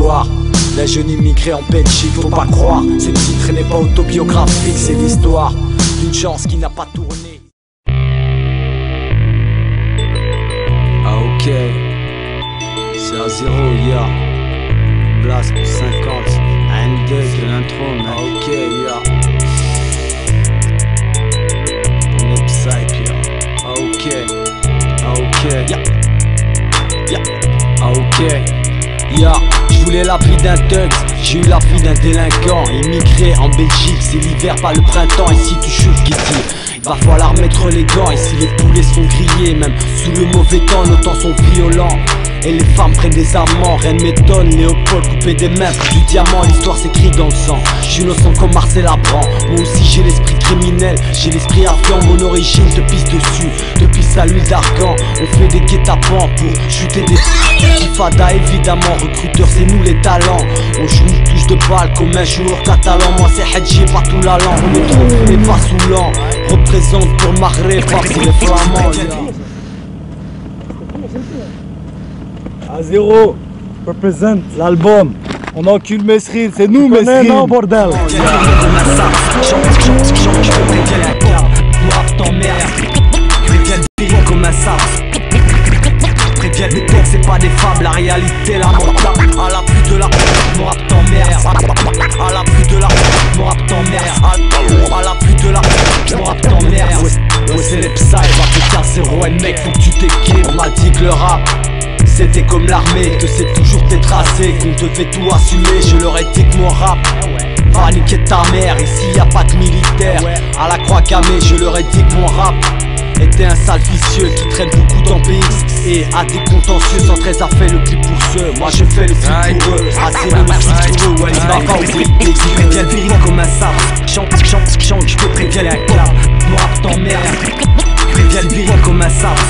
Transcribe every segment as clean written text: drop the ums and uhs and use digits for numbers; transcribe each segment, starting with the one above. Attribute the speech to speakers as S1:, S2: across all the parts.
S1: l'histoire d'un jeune immigré en Belgique. Faut pas croire, ce titre n'est pas autobiographique, c'est l'histoire d'une chance qui n'a pas tourné. Ah ok, c'est à 0, ya Blast pour 50, un deck de l'intro, man. Ah ok, ya on est psych, ya. Ah ok, ah ok, ya ya. Ah ok, ya. Je voulais la vie d'un thug, j'ai eu la vie d'un délinquant. Immigré en Belgique, c'est l'hiver pas le printemps. Et si tu chauffes Guiti, il va falloir mettre les gants. Ici les poulets sont grillés, même sous le mauvais temps, nos temps sont violents. Et les femmes prennent des amants, rien ne m'étonne. Léopold coupé des mains pour du diamant, l'histoire s'écrit dans le sang. J'suis innocent comme Marcel Abran. Moi aussi j'ai l'esprit criminel, j'ai l'esprit argent. Mon origine te pisse dessus, depuis sa l'huile d'argan. On fait des guet-apens pour chuter des Fada évidemment, recruteur c'est nous les talents. On joue une touche de balle comme un joueur catalan. Moi c'est Hadji, pas tout la langue. On est trop fou et pas saoulant. Représente pour Maghreb, pas pour les flamands.
S2: À 0, représente l'album. On encule Mesrine, c'est nous Mesrine. Non bordel.
S1: Comme un sable. Préviens les textes, c'est pas des fables, la réalité, la montagne. À la pluie de la mon rap t'emmerde. À la pluie de la mon rap t'emmerde. À la pluie de la mon rap t'emmerde. Ouais c'est les psy, va te casser, ouais mec, faut que tu t'équipes. On m'a dit que le rap c'était comme l'armée, que c'est toujours tes tracés, qu'on devait tout assumer. Je leur ai dit que mon rap va niquer ta mère. Ici y a pas de militaire, à la croix gammée. Je leur ai dit que mon rap était un sale vicieux qui traîne beaucoup dans PX et a des contentieux. 113 a fait le clip pour ceux, moi je fais le clip pour eux. Assez le clip pour eux, ouais il va pas ouvrir des qui prévient le vérité comme un sable. Chante, je te préviens un clap. Mon rap t'emmerde, préviens le vérité comme un sable.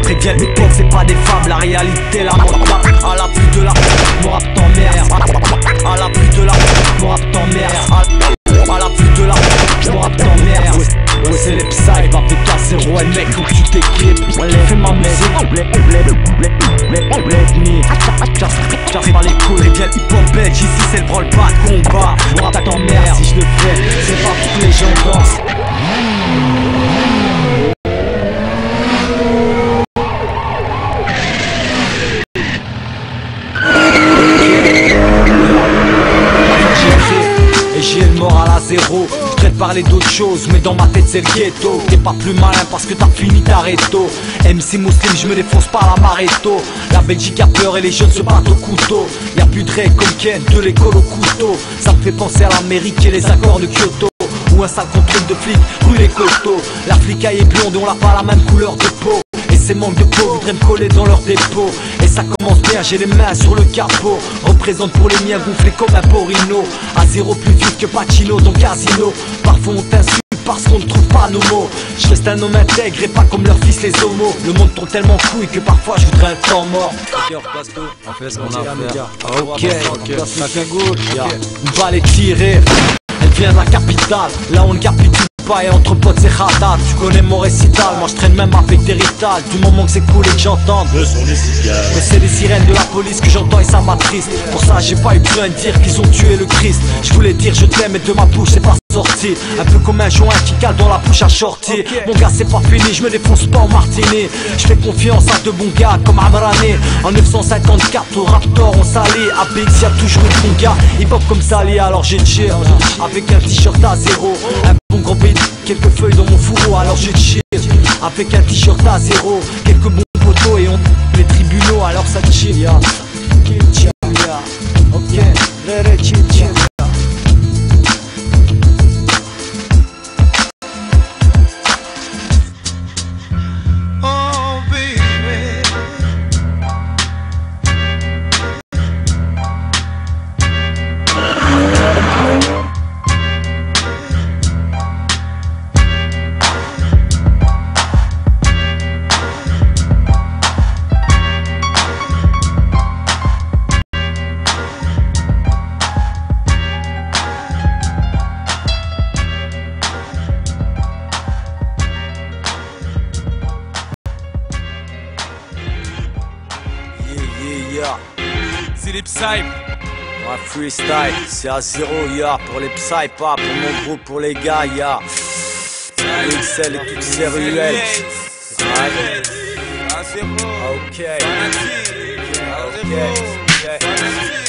S1: Préviens les textes, c'est pas des fables, la réalité, la montagne. À la pluie de la mon rap t'emmerde. À la pluie de la mon rap t'emmerde. À la pluie de la mon rap t'emmerde. Ouais c'est les psy, va te casser, ouais mec, faut que tu t'équipes. Fais ma musique, bled me. Casse pas les couilles, viens hip-hop belge, ici c'est le branle pas de combat. Mon rap t'emmerde, si je le fais, c'est pas pour que les gens dansent. Et j'ai le moral à 0. Je traite de parler d'autre chose, mais dans ma tête c'est le ghetto. T'es pas plus malin parce que t'as fini ta réto. MC Muslim, je me défonce pas la maréto. La Belgique a peur et les jeunes se battent au couteau. Y'a plus de règles comme Ken, de l'école au couteau. Ça me fait penser à l'Amérique et les accords de Kyoto. Ou un sale contrôle de flic, brûlé costaud. La flicaille est blonde et on n'a pas la même couleur de peau. Et ces manques de peau voudraient me coller dans leur dépôt. Et ça commence bien, j'ai les mains sur le capot. Représente pour les miens gonflés comme un porino. À 0 plus vite que Pacino dans Casino. Parfois on t'insulte parce qu'on ne trouve pas nos mots. Je reste un homme intègre et pas comme leurs fils les homos. Le monde tourne tellement couille que parfois je voudrais un temps mort.
S3: On fait ce qu'on a à faire.
S1: Ok, on a fait good. On va les tirer. Elle vient de la capitale, là on ne capitule pas et entre potes c'est ratat. Tu connais mon récital, moi je traîne même avec des ritales. Du moment que c'est cool et que j'entende mais c'est les sirènes de la police que j'entends et ça m'attriste. Pour ça j'ai pas eu besoin de dire qu'ils ont tué le Christ. Je voulais dire je t'aime mais de ma bouche c'est pas sorti. Un peu comme un joint qui cale dans la bouche à shorty. Mon gars c'est pas fini, je me défonce pas en martini. Je fais confiance à de bons gars comme Amrani. En 954 au Raptor on s'allie. À BX y'a toujours eu de bons gars. Hip hop comme Sali alors j'ai cheer. Avec un t-shirt à 0. Un bon grand pays, quelques feuilles dans mon fourreau alors j'ai cheer. Avec un t-shirt à 0. Quelques bons poteaux et on les tribunaux alors ça chill ya. Ok, chill.
S4: les Psy.
S1: Ouais, freestyle, c'est à 0, ya. Pour les Psy, pas pour mon groupe, pour les gars, ya. XL et toutes ces ruelles. Ouais. Ok.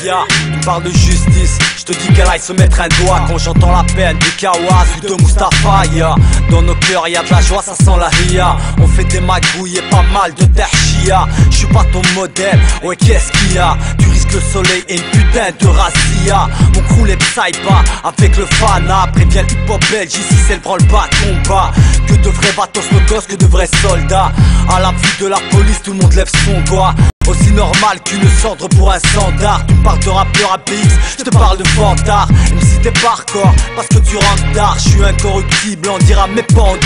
S1: Ya, tu parles de justice, je te dis qu'elle aille se mettre un doigt quand j'entends la peine de Kawaz ou de Mustapha, ya. Dans nos cœurs y'a de la joie, ça sent la ria. On fait des magouilles et pas mal de terchia. Je suis pas ton modèle, ouais qu'est-ce qu'il y a? Tu risques le soleil et une putain de razzia. Mon crew les psy pas avec le fana. Préviens le hip-hop belge, ici c'est le branle-bas de combat. Que de vrais bateaux nos gosses, que de vrais soldats. À la vue de la police, tout le monde lève son doigt. Aussi normal qu'une cendre pour un standard. Tu me parles de rappeur à BX, je te parle de fantard. Même si t'es pas hardcore, parce que tu rentres tard. Je suis incorruptible, on dira mais pas en $.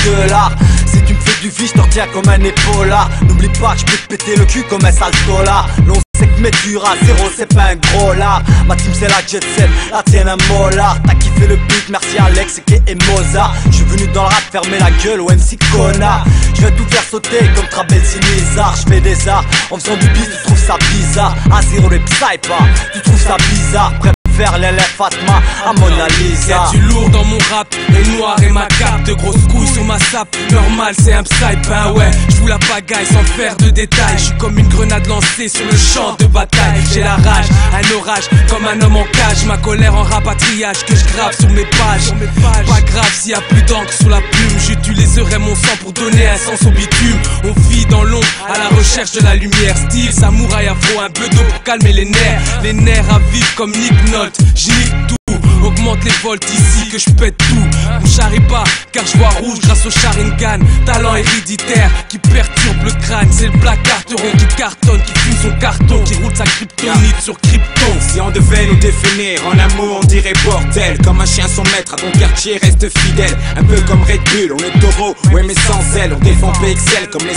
S1: Si tu me fais du vie, je te retiens comme un épaulard. N'oublie pas que je peux te péter le cul comme un saltola. L'on sait que mes durs à 0, c'est pas un gros lard. Ma team c'est la jet set, la tienne un molar. T'as kiffé le beat, merci Alex et Mozart. Je suis venu dans le rap fermer la gueule au MC connard. Je vais tout faire sauter comme Trabelsi Nizar. Je fais des arts en faisant du beat, tu trouves ça bizarre. À 0 les Psy pas, tu trouves ça bizarre. Faire l'élève Fatma à Mona Lisa.
S4: Y'a du lourd dans mon rap, les noirs et ma cape. De grosses couilles sur ma sape, normal c'est un Psy. Ben ouais, j'voue la pagaille sans faire de détails. J'suis comme une grenade lancée sur le champ de bataille. J'ai la rage, un orage, comme un homme en cage. Ma colère en rapatriage que je grave sur mes pages. Pas grave s'il y a plus d'encre sous la plume. J'utiliserai mon sang pour donner un sens au bitume. On vit dans l'ombre à la recherche de la lumière. Style samouraï afro, un peu d'eau pour calmer les nerfs. Les nerfs à vivre comme Nick Nolte. J'nique tout, augmente les volts ici que je pète tout. On charrie pas car je vois rouge grâce au Sharingan. Talent héréditaire qui perturbe le crâne. C'est le Black Carteron qui cartonne, qui fume son carton, qui roule sa kryptonite sur Krypton.
S5: Si on devait nous définir en un mot on dirait bordel. Comme un chien son maître à ton quartier reste fidèle. Un peu comme Red Bull, on est taureau, ouais mais sans elle. On défend PXL comme les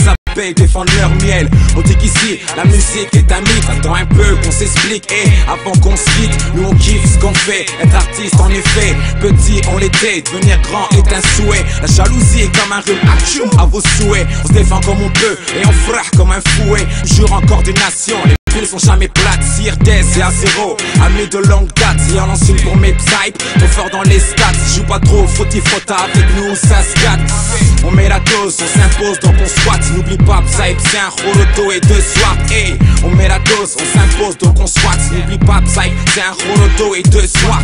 S5: défendent leur miel. On dit qu'ici la musique est un mythe. Attends un peu qu'on s'explique et avant qu'on se quitte, nous on kiffe ce qu'on fait. Être artiste en effet, petit on l'était, devenir grand est un souhait. La jalousie est comme un rhume, atchoum à vos souhaits. On se défend comme on peut et on frappe comme un fouet. Jure encore des nations, les piles sont jamais plates. Sirdes c'est à 0, amis de longue date. Si on lance une pour mes psypes, trop fort dans les stats. Joue pas trop, faut-il-faut-ta, avec nous ça se gâte. On met la dose, on s'impose donc on squatte. N'oublie pas, Psy, c'est un Roroto et deux swap. Hey, on met la dose, on s'impose donc on squatte. N'oublie pas, Psy, c'est un Roroto et deux swap.